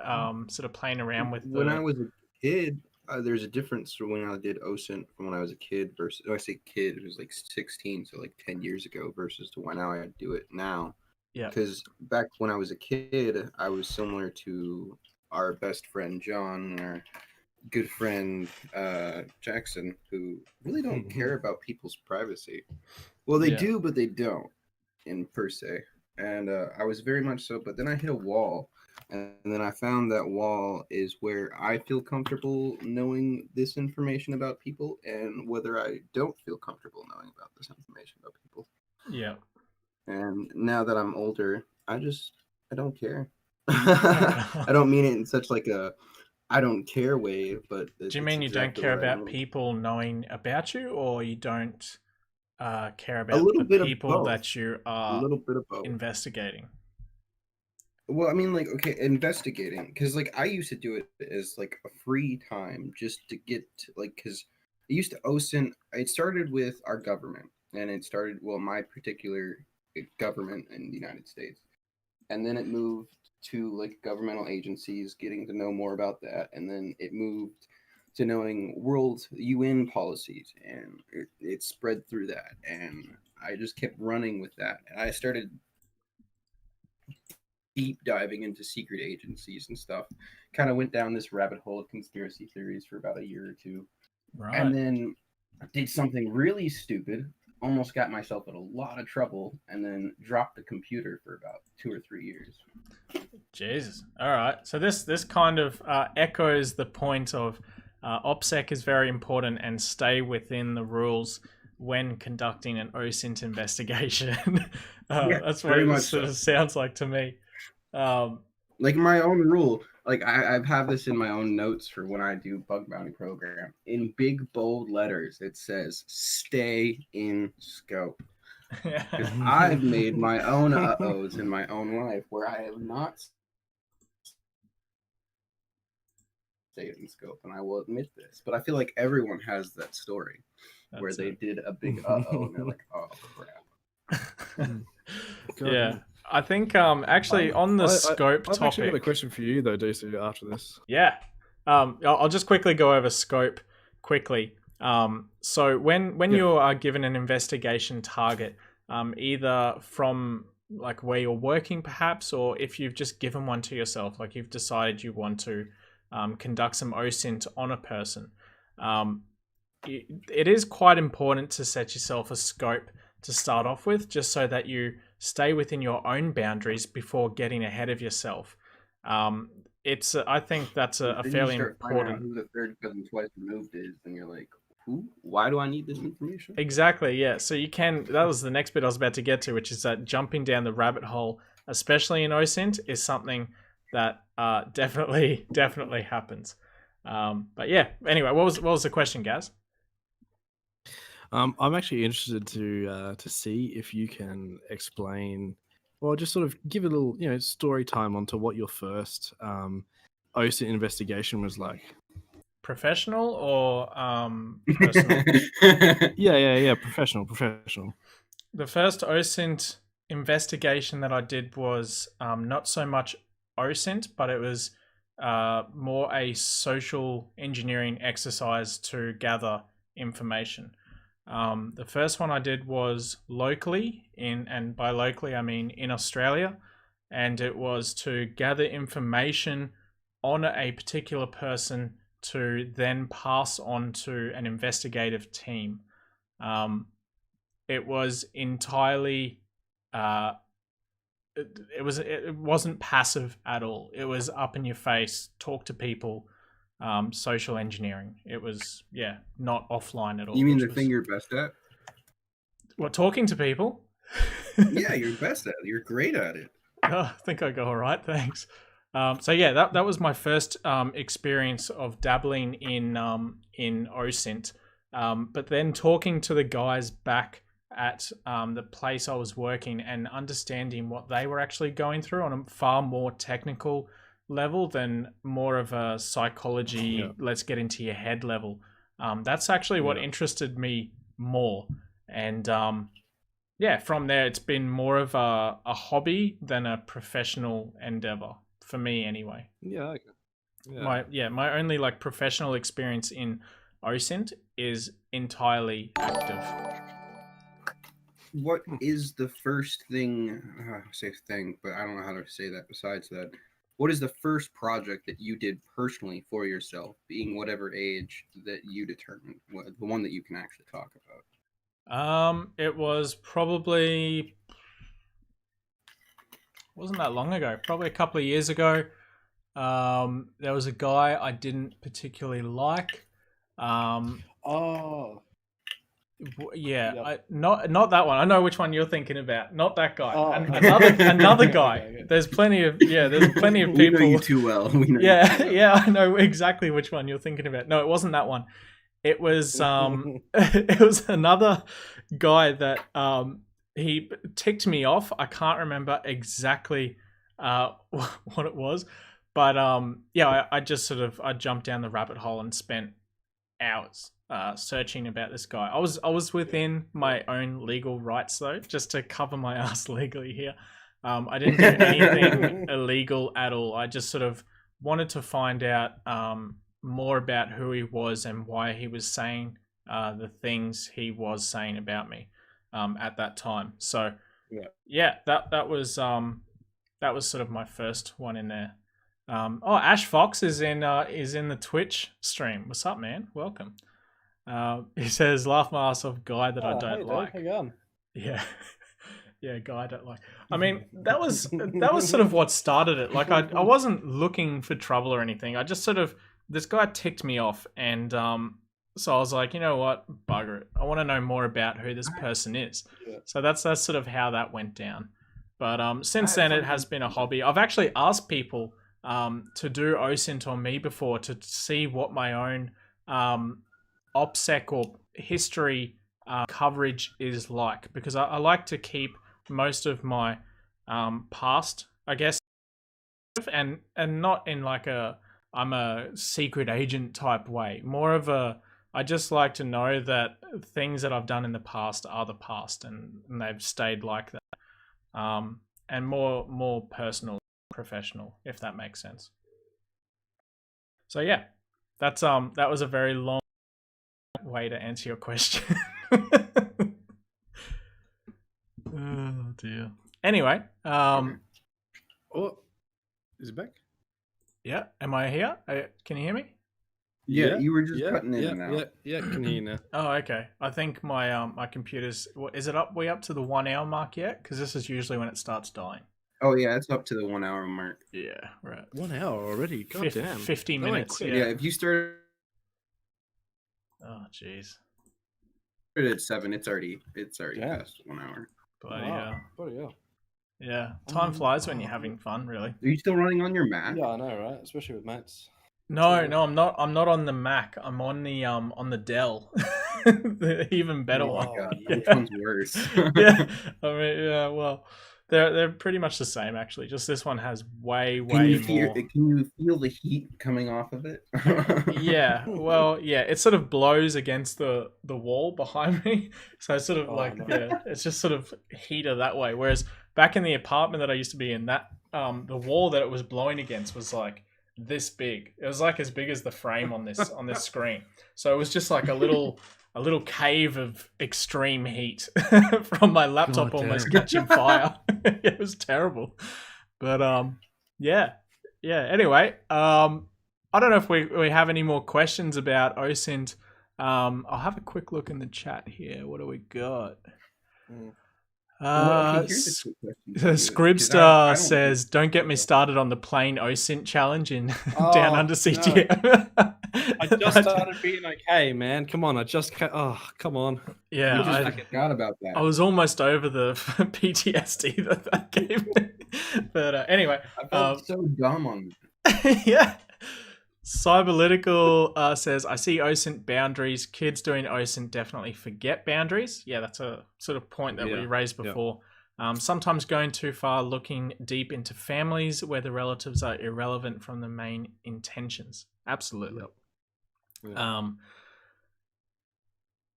Speaker 1: sort of playing around with.
Speaker 3: When I was a kid, there's a difference from when I did OSINT from when I was a kid versus. When I say kid, it was like 16, so like 10 years ago, versus to when I do it now.
Speaker 1: Yeah.
Speaker 3: Because back when I was a kid, I was similar to our best friend John, our good friend Jackson, who really don't care about people's privacy. Well, they do, but they don't, in per se. And I was very much so, but then I hit a wall. And then I found that wall is where I feel comfortable knowing this information about people, and whether I don't feel comfortable knowing about this information about people.
Speaker 1: Yeah.
Speaker 3: And now that I'm older, I don't care. I don't mean it in such like a I don't care way, but
Speaker 1: do you mean you don't care about people knowing about you, or you don't care about the people that you are
Speaker 3: a little bit of both
Speaker 1: investigating?
Speaker 3: Well, I mean, like, okay, investigating, because like I used to do it as like a free time just to get like, because it used to OSINT. It started with our government, and it started my particular government in the United States, and then it moved to like governmental agencies, getting to know more about that, and then it moved to knowing world UN policies, and it spread through that, and I just kept running with that, and I started deep diving into secret agencies and stuff. Kind of went down this rabbit hole of conspiracy theories for about a year or two.
Speaker 1: Right.
Speaker 3: And then I did something really stupid, almost got myself in a lot of trouble, and then dropped the computer for about 2 or 3 years.
Speaker 1: Jesus. All right. So this kind of echoes the point of OPSEC is very important, and stay within the rules when conducting an OSINT investigation. That's what it sort of sounds like to me.
Speaker 3: Like my own rule, like I have this in my own notes for when I do bug bounty program. In big bold letters, it says "stay in scope." Because I've made my own uh-ohs in my own life where I have not stayed in scope, and I will admit this. But I feel like everyone has that story where they did a big uh-oh and they're like, oh crap.
Speaker 1: Yeah, I think actually on the scope
Speaker 2: I've actually got a
Speaker 1: topic.
Speaker 2: question for you though, DC, after this.
Speaker 1: Yeah. I'll just quickly go over scope quickly. So when you are given an investigation target, either from like where you're working perhaps, or if you've just given one to yourself, like you've decided you want to conduct some OSINT on a person, it is quite important to set yourself a scope to start off with, just so that you stay within your own boundaries before getting ahead of yourself. I think that's a
Speaker 3: Then
Speaker 1: fairly
Speaker 3: you start finding out
Speaker 1: important.
Speaker 3: who the third cousin twice removed is, and you're like, who? Why do I need this information?
Speaker 1: Exactly, yeah. So that was the next bit I was about to get to, which is that jumping down the rabbit hole, especially in OSINT, is something that definitely happens. But yeah, anyway, what was the question, Gaz?
Speaker 2: I'm actually interested to see if you can explain, or just sort of give a little, story time onto what your first OSINT investigation was like.
Speaker 1: Professional or personal?
Speaker 2: Yeah. Professional.
Speaker 1: The first OSINT investigation that I did was not so much OSINT, but it was more a social engineering exercise to gather information. The first one I did was locally, and by locally I mean in Australia, and it was to gather information on a particular person to then pass on to an investigative team. It was entirely it wasn't passive at all. It was up in your face, talk to people, social engineering. It was not offline at all.
Speaker 3: You mean the thing you're best at?
Speaker 1: What, talking to people?
Speaker 3: Yeah, you're best at it. You're great at it.
Speaker 1: I think I go all right, thanks. So yeah, that was my first experience of dabbling in OSINT. But then talking to the guys back at the place I was working and understanding what they were actually going through on a far more technical level than more of a psychology, let's get into your head level. That's actually what interested me more. And from there, it's been more of a hobby than a professional endeavor for me, anyway.
Speaker 2: Yeah.
Speaker 1: My only like professional experience in OSINT is entirely active.
Speaker 3: What is the first thing? I say thing, but I don't know how to say that. Besides that, what is the first project that you did personally for yourself, being whatever age that you determined, the one that you can actually talk about?
Speaker 1: It was probably wasn't that long ago. Probably a couple of years ago. There was a guy I didn't particularly like. Not that one. I know which one you're thinking about. Not that guy. Another guy. Okay. There's plenty of people.
Speaker 3: We know you too well.
Speaker 1: I know exactly which one you're thinking about. No, it wasn't that one. It was it was another guy that he ticked me off. I can't remember exactly what it was, but I just I jumped down the rabbit hole and spent hours searching about this guy. I was within my own legal rights though, just to cover my ass legally here. I didn't do anything illegal at all. I just sort of wanted to find out more about who he was and why he was saying the things he was saying about me at that time. So that was sort of my first one in there. Ash Fox is in the Twitch stream. What's up, man? Welcome. He says, "Laugh my ass off, guy that I don't like."
Speaker 2: Hey, how you
Speaker 1: Yeah. Yeah, guy I don't like. I mean, that was sort of what started it. Like I wasn't looking for trouble or anything. I just this guy ticked me off, and so I was like, you know what, bugger it. I want to know more about who this person is. Yeah. So that's sort of how that went down. But since then, it has been a hobby. I've actually asked people to do OSINT on me before to see what my own OPSEC or history coverage is like, because I like to keep most of my past, I guess, and not in like I'm a secret agent type way, more of a I just like to know that things that I've done in the past are the past, and they've stayed like that. And more personal, professional, if that makes sense. So yeah, that was a very long way to answer your question. Oh dear. Anyway,
Speaker 2: Oh, is it back?
Speaker 1: yeah, am I here? Can you hear me?
Speaker 3: Yeah, you were just cutting in and out.
Speaker 2: Yeah, can hear you now.
Speaker 1: Oh, okay. I think my my computer's. Is it up? We up to the 1 hour mark yet? Because this is usually when it starts dying.
Speaker 3: Oh yeah, it's up to the 1 hour mark.
Speaker 1: Yeah, right.
Speaker 2: 1 hour already. God damn.
Speaker 1: 50 minutes.
Speaker 3: Yeah, if you started
Speaker 1: Oh, jeez.
Speaker 3: at 7, it's already
Speaker 2: Yeah.
Speaker 3: past 1 hour.
Speaker 1: Bloody
Speaker 2: Wow.
Speaker 1: hell.
Speaker 2: Bloody hell.
Speaker 1: Yeah, time flies when you're having fun, really.
Speaker 3: Are you still running on your Mac?
Speaker 2: Yeah, I know, right? Especially with mates.
Speaker 1: No, I'm not. I'm not on the Mac. I'm on the Dell, the even better
Speaker 3: Oh my
Speaker 1: one.
Speaker 3: God,
Speaker 1: Yeah.
Speaker 3: which one's worse?
Speaker 1: Yeah, I mean, yeah. Well, they're pretty much the same actually. Just this one has way
Speaker 3: Can you
Speaker 1: more.
Speaker 3: feel the heat coming off of it?
Speaker 1: Yeah, well, yeah. It sort of blows against the wall behind me, so it's sort of it's just sort of heater that way. Whereas back in the apartment that I used to be in, that the wall that it was blowing against was like this big. It was like as big as the frame on this screen. So it was just like a little cave of extreme heat from my laptop almost catching fire. It was terrible. But yeah. Anyway, I don't know if we have any more questions about OSINT. I'll have a quick look in the chat here. What do we got?
Speaker 3: Here's a quick question for you, 'cause
Speaker 1: Scribster
Speaker 3: I don't
Speaker 1: says,
Speaker 3: think-
Speaker 1: "Don't get me started on the plain OSINT challenge in
Speaker 2: Oh,
Speaker 1: Down Under CTF."
Speaker 2: I just started being okay, man. Come on, come on.
Speaker 1: Yeah,
Speaker 3: I forgot about that.
Speaker 1: I was almost over the PTSD that gave me. But anyway,
Speaker 3: I felt so dumb on
Speaker 1: yeah. Cyberlytical says, I see OSINT boundaries. Kids doing OSINT definitely forget boundaries. Yeah, that's a sort of point that we raised before. Sometimes going too far, looking deep into families where the relatives are irrelevant from the main intentions. Absolutely.
Speaker 2: Yeah.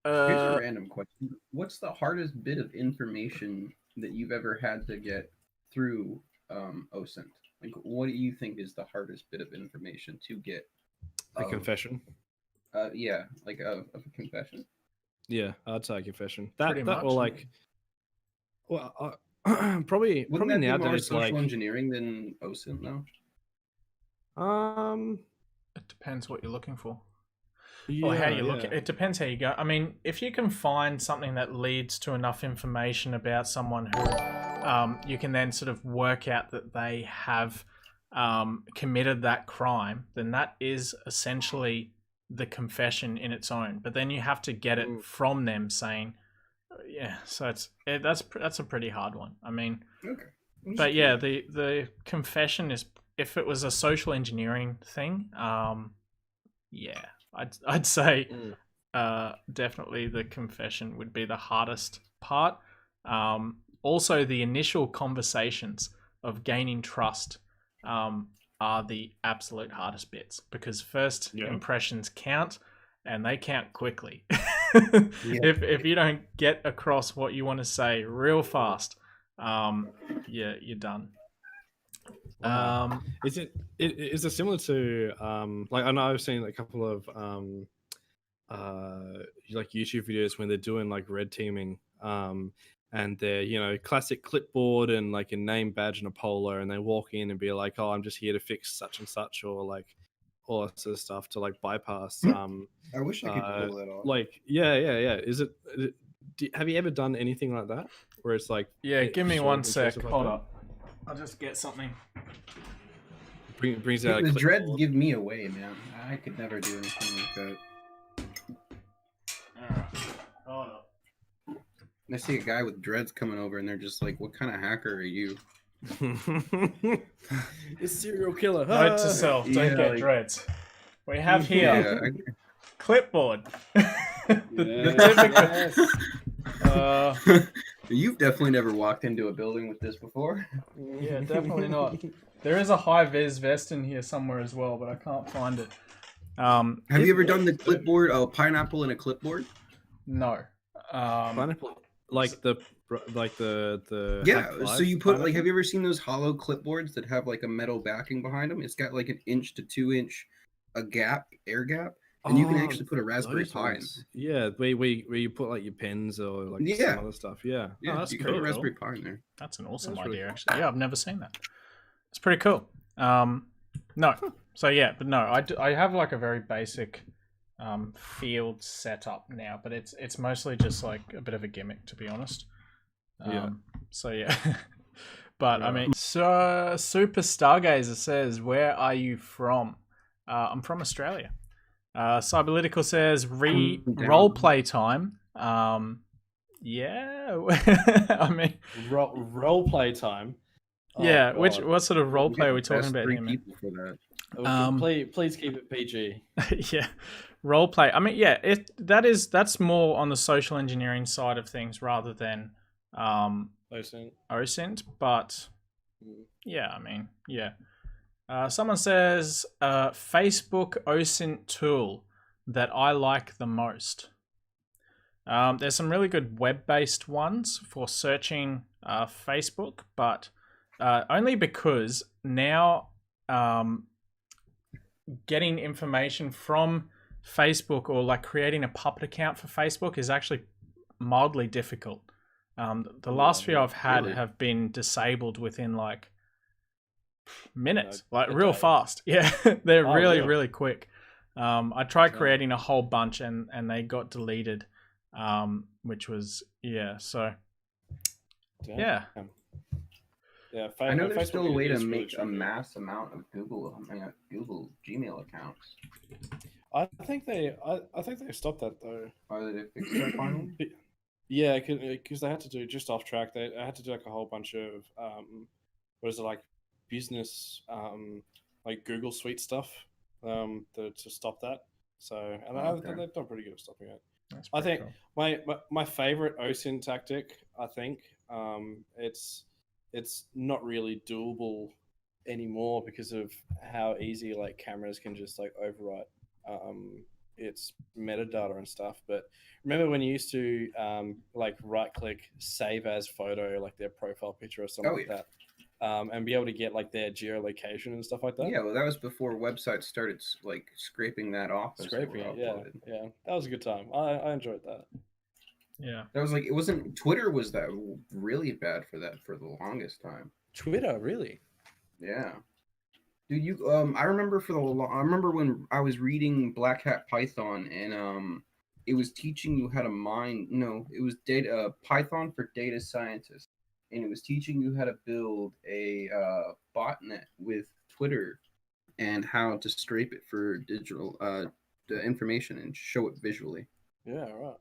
Speaker 3: Here's a random question. What's the hardest bit of information that you've ever had to get through OSINT? Like, what do you think is the hardest bit of information to get?
Speaker 2: A confession.
Speaker 3: Yeah, like of a confession.
Speaker 2: Yeah, I'd say a confession.
Speaker 1: Pretty
Speaker 2: That
Speaker 1: much,
Speaker 2: or like, well, probably
Speaker 3: Wouldn't that be more
Speaker 2: nowadays
Speaker 3: social
Speaker 2: like
Speaker 3: engineering than OSINT though?
Speaker 1: It depends what you're looking for.
Speaker 2: Yeah,
Speaker 1: Or how you look at it. It depends how you go. I mean, if you can find something that leads to enough information about someone who you can then sort of work out that they have committed that crime, then that is essentially the confession in its own. But then you have to get it from them saying, yeah. So that's a pretty hard one. I mean,
Speaker 3: Okay.
Speaker 1: but yeah, the confession is, if it was a social engineering thing, yeah. I'd say definitely the confession would be the hardest part. Also, the initial conversations of gaining trust are the absolute hardest bits, because first impressions count, and they count quickly. If you don't get across what you want to say real fast, you're done.
Speaker 2: Is it similar to like, I know I've seen a couple of like YouTube videos when they're doing like red teaming, and they're classic clipboard and like a name badge and a polo, and they walk in and be like, oh, I'm just here to fix such and such, or like all that sort of stuff to like bypass
Speaker 3: I wish I could pull that off.
Speaker 2: like yeah have you ever done anything like that where it's like,
Speaker 1: give me one sec,
Speaker 2: like
Speaker 1: hold
Speaker 2: that?
Speaker 1: up, I'll just get something.
Speaker 2: Brings out
Speaker 3: The
Speaker 2: a
Speaker 3: dreads
Speaker 2: clipboard.
Speaker 3: give me away, man. I could never do anything like that.
Speaker 1: Alright, hold up.
Speaker 3: I see a guy with dreads coming over, and they're just like, "What kind of hacker are you?"
Speaker 2: A serial killer.
Speaker 1: Note to self, don't
Speaker 3: Yeah,
Speaker 1: get
Speaker 3: like-
Speaker 1: dreads. We have here
Speaker 3: Yeah,
Speaker 1: clipboard. the typical.
Speaker 3: You've definitely never walked into a building with this before.
Speaker 1: Yeah, definitely not. There is a high vis vest in here somewhere as well, but I can't find it.
Speaker 3: Have you ever done the clipboard? Oh, pineapple in a clipboard.
Speaker 1: No.
Speaker 2: Pineapple, like the
Speaker 3: Yeah.
Speaker 2: Hack
Speaker 3: So
Speaker 2: 5
Speaker 3: you put like,
Speaker 2: pineapple?
Speaker 3: have you ever seen those hollow clipboards that have like a metal backing behind them? It's got like an inch to 2 inch air gap, and you can actually put a Raspberry
Speaker 2: those
Speaker 3: Pi in.
Speaker 2: ones. Yeah, where you put like your pens or like
Speaker 3: Yeah.
Speaker 2: some other stuff. Yeah.
Speaker 3: Yeah,
Speaker 1: that's
Speaker 3: you can
Speaker 1: pretty
Speaker 3: put a
Speaker 1: cool.
Speaker 3: Raspberry Pi in there.
Speaker 1: That's an awesome
Speaker 2: That's really
Speaker 1: idea,
Speaker 2: cool.
Speaker 1: actually. Yeah, I've never seen that. It's pretty cool. No. So yeah, but no, I have like a very basic field setup now, but it's mostly just like a bit of a gimmick, to be honest.
Speaker 2: Yeah.
Speaker 1: So yeah. But I
Speaker 2: Yeah.
Speaker 1: mean, so Super Stargazer says, "Where are you from?" I'm from Australia. Cyberlytical says, "Role play time." Yeah. I mean,
Speaker 2: Role play time. Oh,
Speaker 1: yeah.
Speaker 2: God.
Speaker 1: What sort of role play are we talking
Speaker 3: Best
Speaker 1: about
Speaker 3: three
Speaker 1: here, man?
Speaker 3: people for that.
Speaker 2: Please keep it PG.
Speaker 1: Yeah, role play. I mean, yeah, that's more on the social engineering side of things rather than OSINT. But yeah, I mean, yeah. Someone says Facebook OSINT tool that I like the most. There's some really good web-based ones for searching Facebook, but only because now getting information from Facebook or like creating a puppet account for Facebook is actually mildly difficult. The last few I've had have been disabled within like minutes, like real fast. Yeah, they're really quick. I tried creating a whole bunch and they got deleted, which was so yeah.
Speaker 2: Yeah,
Speaker 3: I know there's
Speaker 2: Facebook
Speaker 3: still a way to
Speaker 2: is
Speaker 3: make
Speaker 2: really
Speaker 3: a mass amount of Google Gmail accounts.
Speaker 2: I think they stopped that though.
Speaker 3: Are they fixed that finally?
Speaker 2: Yeah, because they had to do, just off track. They had to do like a whole bunch of what is it, like business like Google Suite stuff to stop that. So they've done pretty good at stopping it. I think cool. my favorite OSINT tactic, I think it's not really doable anymore because of how easy like cameras can just like overwrite its metadata and stuff. But remember when you used to like right click save as photo, like their profile picture or something like that, and be able to get like their geolocation and stuff like that?
Speaker 3: Yeah, well, that was before websites started like scraping that off.
Speaker 2: Scraping it, yeah. That was a good time. I enjoyed that.
Speaker 1: Yeah,
Speaker 3: that was like, it wasn't Twitter was that really bad for that for the longest time.
Speaker 2: Twitter, really?
Speaker 3: Yeah, dude. You I remember I remember when I was reading Black Hat Python and it was teaching you how to mine. No, it was Python for data scientists, and it was teaching you how to build a botnet with Twitter and how to scrape it for digital the information and show it visually.
Speaker 2: Yeah, right.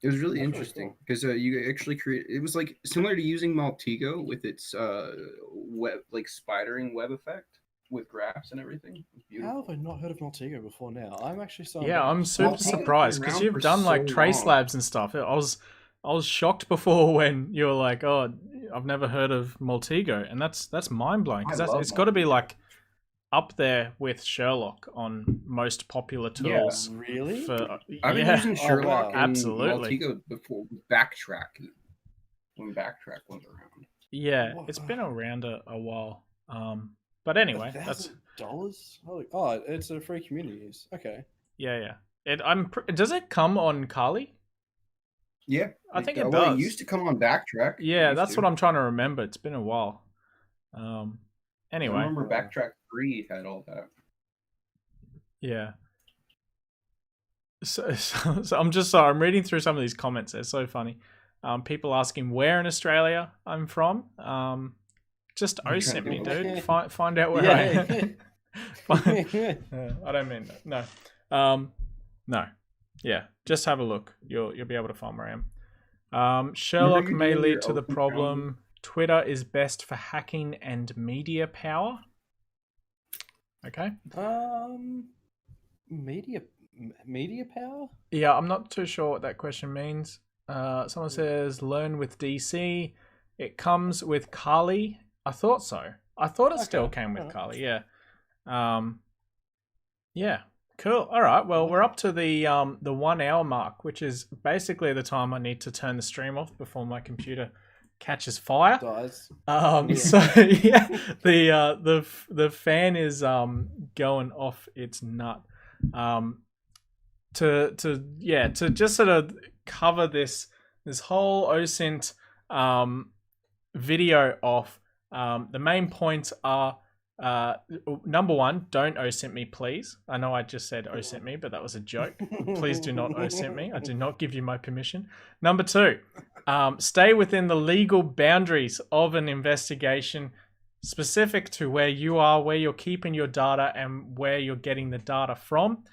Speaker 3: It was really interesting because you actually create. It was like similar to using Maltego with its web, like spidering web effect with graphs and everything.
Speaker 2: How have I not heard of Maltego before now? I'm actually so
Speaker 1: I'm super surprised because you've done like trace labs and stuff. I was shocked before when you were like, "Oh, I've never heard of Maltego," and that's mind blowing because it's got to be like up there with Sherlock on most popular tools.
Speaker 2: Yeah, really?
Speaker 3: I've been using Sherlock and
Speaker 1: absolutely.
Speaker 3: Maltego before Backtrack when Backtrack went around.
Speaker 1: Yeah, it's been around a while. But anyway,
Speaker 2: $1,000? It's a free community use. Okay.
Speaker 1: Yeah. Does it come on Kali?
Speaker 3: Yeah,
Speaker 1: I think it does.
Speaker 3: It used to come on Backtrack.
Speaker 1: Yeah, that's what I'm trying to remember. It's been a while. Anyway,
Speaker 3: I remember Backtrack 3 had all that.
Speaker 1: Yeah. So I'm reading through some of these comments. They're so funny. People asking where in Australia I'm from. Just OSINT me, dude. Find out where I am. I don't mean that. No. No. Yeah. Just have a look. You'll be able to find where I am. Sherlock may lead to the problem. Twitter is best for hacking and media power. Okay.
Speaker 2: Media power?
Speaker 1: Yeah, I'm not too sure what that question means. Someone says learn with DC. It comes with Kali. I thought so. I thought it still came with Kali. Yeah. Yeah. Cool. All right. Well, we're up to the 1 hour mark, which is basically the time I need to turn the stream off before my computer catches fire.
Speaker 2: Dies.
Speaker 1: So yeah, the fan is going off its nut. To just sort of cover this whole OSINT video off. The main points are, number one, don't OSINT me, please. I know I just said OSINT me, but that was a joke. Please do not OSINT me. I do not give you my permission. Number two, stay within the legal boundaries of an investigation, specific to where you are, where you're keeping your data, and where you're getting the data from.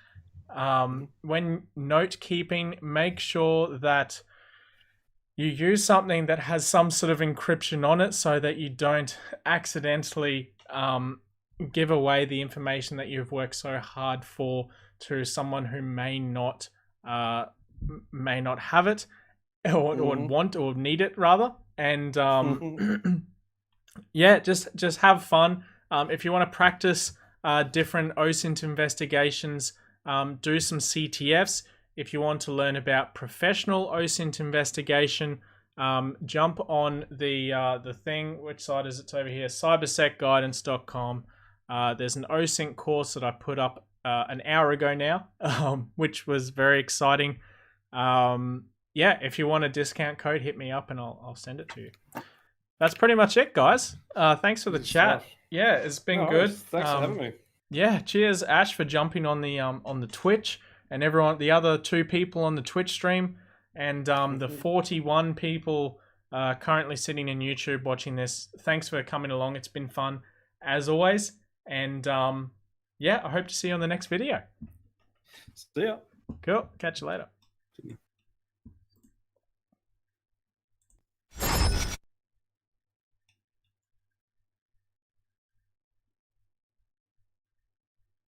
Speaker 1: When note keeping, make sure that you use something that has some sort of encryption on it so that you don't accidentally give away the information that you've worked so hard for to someone who may not have it or want or need it rather. And yeah, just have fun. If you want to practice different OSINT investigations, do some CTFs. If you want to learn about professional OSINT investigation, jump on the thing. Which site is it? It's over here, cybersecguidance.com. There's an OSINT course that I put up an hour ago now, which was very exciting. Yeah, if you want a discount code, hit me up and I'll send it to you. That's pretty much it, guys. Thanks for the chat. Yeah, it's been good.
Speaker 2: Thanks for having me.
Speaker 1: Yeah, cheers, Ash, for jumping on the Twitch, and everyone, the other 2 people on the Twitch stream, and the 41 people currently sitting in YouTube watching this. Thanks for coming along. It's been fun as always, and yeah, I hope to see you on the next video.
Speaker 2: See ya.
Speaker 1: Cool. Catch you later.